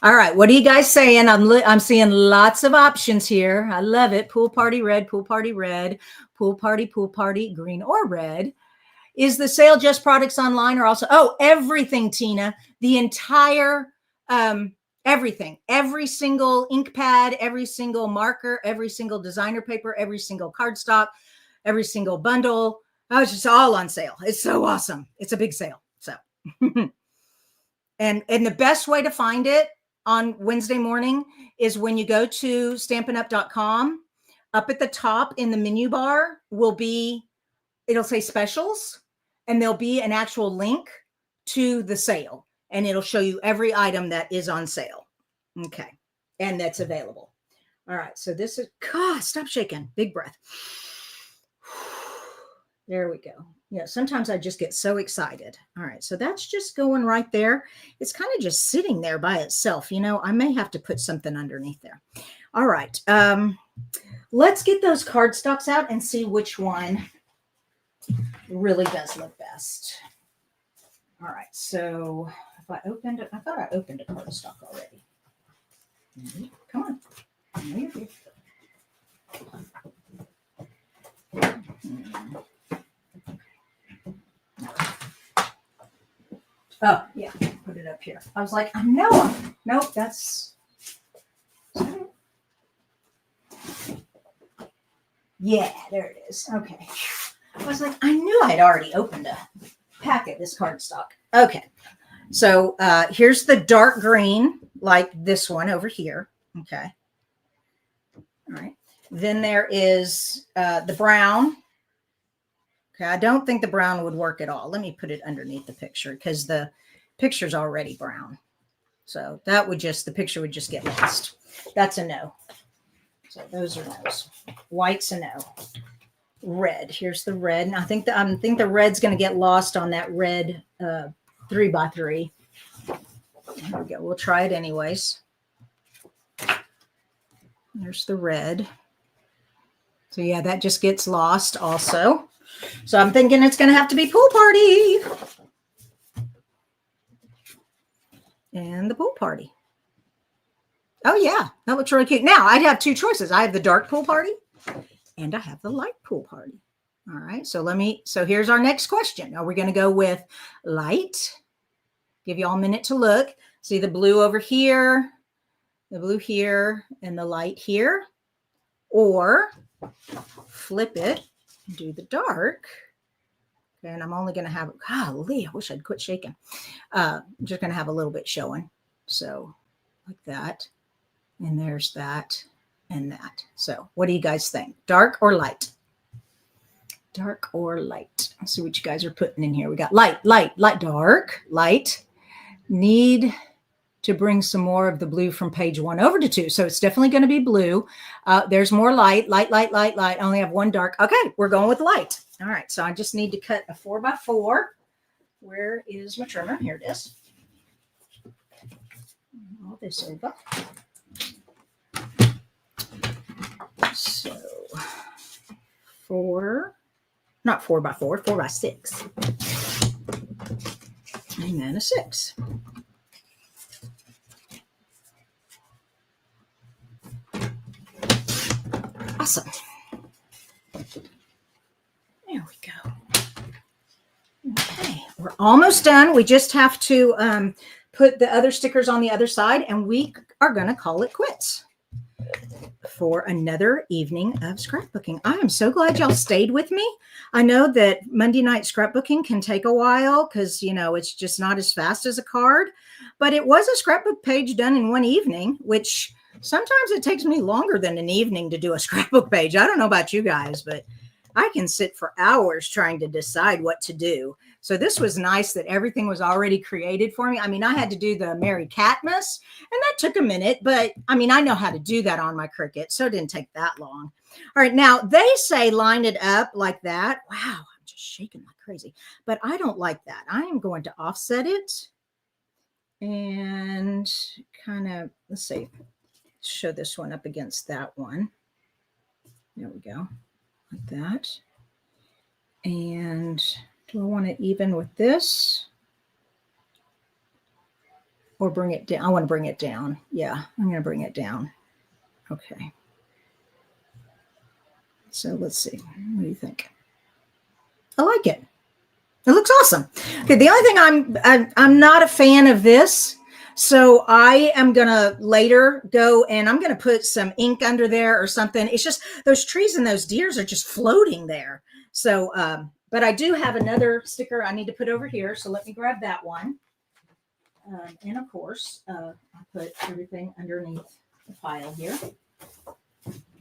All right, what are you guys saying? I'm seeing lots of options here. I love it. Pool party red, pool party red, pool party green or red. Is the sale just products online or also, oh, everything, Tina, the entire, everything, every single ink pad, every single marker, every single designer paper, every single cardstock, every single bundle, Oh, it's just all on sale. It's so awesome. It's a big sale. So, and the best way to find it on Wednesday morning is when you go to stampinup.com. Up at the top in the menu bar will be, it'll say specials, and there'll be an actual link to the sale, and it'll show you every item that is on sale. Okay. And that's available. All right. So this is, God, stop shaking. Big breath. There we go. Yeah, sometimes I just get so excited. All right, so that's just going right there. It's kind of just sitting there by itself. You know, I may have to put something underneath there. All right, let's get those cardstocks out and see which one really does look best. All right, so if I opened it, I thought I opened a cardstock already. Come on. I know you're here. Oh, yeah, put it up here. I was like, I know. Nope, that's. Yeah, there it is. Okay. I was like, I knew I'd already opened a packet, this cardstock. Okay. So here's the dark green, like this one over here. Okay. All right. Then there is the brown. Okay, I don't think the brown would work at all. Let me put it underneath the picture because the picture's already brown. So that would just, the picture would just get lost. That's a no. So those are no's. White's a no. Red, here's the red. And I think the red's going to get lost on that red 3x3. There we go. We'll try it anyways. There's the red. So yeah, that just gets lost also. So I'm thinking it's going to have to be pool party. And the pool party. Oh yeah, that looks really cute. Now I'd have two choices. I have the dark pool party and I have the light pool party. All right, so here's our next question. Are we going to go with light? Give you all a minute to look. See the blue over here, the blue here, and the light here. Or flip it, do the dark. Okay, and I'm only going to have, golly, I wish I'd quit shaking. I'm just going to have a little bit showing. So like that. And there's that and that. So what do you guys think? Dark or light? Dark or light? Let's see what you guys are putting in here. We got light, light, light, dark, light. Need to bring some more of the blue from page 1 over to 2. So it's definitely going to be blue. There's more light, light, light, light, light. I only have one dark. Okay, we're going with light. All right, so I just need to cut a 4x4. Where is my trimmer? Here it is. All this over. So 4, not 4x4, 4x6. And then a 6. Awesome. There we go. Okay, we're almost done. We just have to put the other stickers on the other side, and we are going to call it quits for another evening of scrapbooking. I am so glad y'all stayed with me. I know that Monday night scrapbooking can take a while because, you know, it's just not as fast as a card, but it was a scrapbook page done in one evening, which sometimes it takes me longer than an evening to do a scrapbook page. I don't know about you guys, but I can sit for hours trying to decide what to do. So this was nice that everything was already created for me. I mean, I had to do the Mary Catmas, and that took a minute, but I mean, I know how to do that on my Cricut, so it didn't take that long. All right, now they say line it up like that. Wow, I'm just shaking like crazy, but I don't like that. I am going to offset it and kind of, let's see, show this one up against that one. There we go. Like that. And do I want it even with this or bring it down? I want to bring it down. Yeah, I'm going to bring it down. Okay. So let's see. What do you think? I like it. It looks awesome. Okay, the only thing I'm not a fan of this. So I am going to later go and I'm going to put some ink under there or something. It's just those trees and those deers are just floating there. So, But I do have another sticker I need to put over here. So let me grab that one. And of course, I put everything underneath the pile here.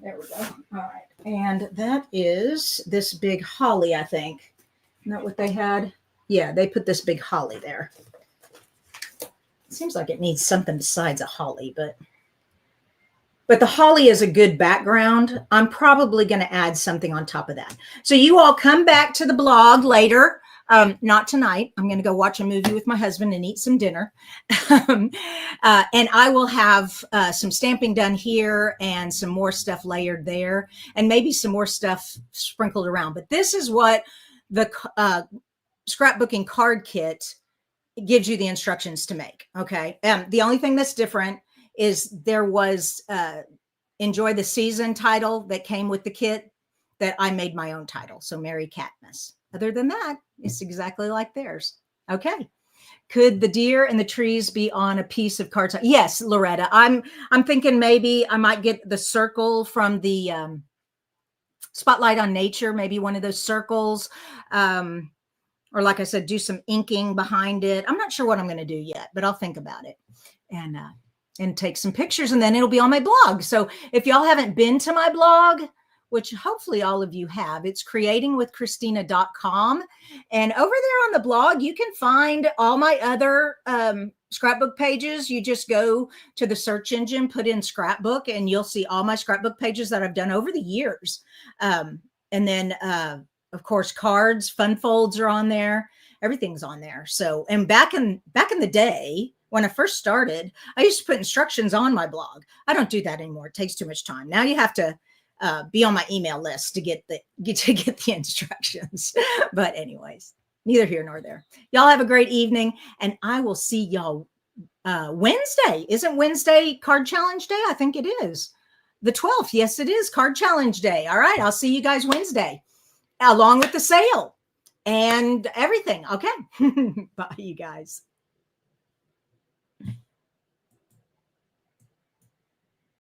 There we go. All right. And that is this big holly, I think. Isn't that what they had? Yeah, they put this big holly there. It seems like it needs something besides a holly, but the holly is a good background. I'm probably going to add something on top of that. So you all come back to the blog later. Not tonight. I'm going to go watch a movie with my husband and eat some dinner. And I will have some stamping done here and some more stuff layered there and maybe some more stuff sprinkled around. But this is what the scrapbooking card kit gives you the instructions to make. Okay. The only thing that's different is there was Enjoy the Season title that came with the kit that I made my own title. So Merry Catmas. Other than that, it's exactly like theirs. Okay. Could the deer and the trees be on a piece of cardstock? Yes, Loretta. I'm thinking maybe I might get the circle from the Spotlight on Nature, maybe one of those circles. Or like I said, do some inking behind it. I'm not sure what I'm going to do yet, but I'll think about it and take some pictures, and then it'll be on my blog. So if y'all haven't been to my blog, which hopefully all of you have, it's creatingwithchristina.com. And over there on the blog, you can find all my other scrapbook pages. You just go to the search engine, put in scrapbook, and you'll see all my scrapbook pages that I've done over the years. And then, of course, cards, fun folds are on there. Everything's on there. So, and back in the day, when I first started, I used to put instructions on my blog. I don't do that anymore. It takes too much time. Now you have to be on my email list to get the instructions. But anyways, neither here nor there. Y'all have a great evening, and I will see y'all Wednesday. Isn't Wednesday Card Challenge Day? I think it is. The 12th. Yes, it is Card Challenge Day. All right. I'll see you guys Wednesday along with the sale and everything. Okay. Bye, you guys.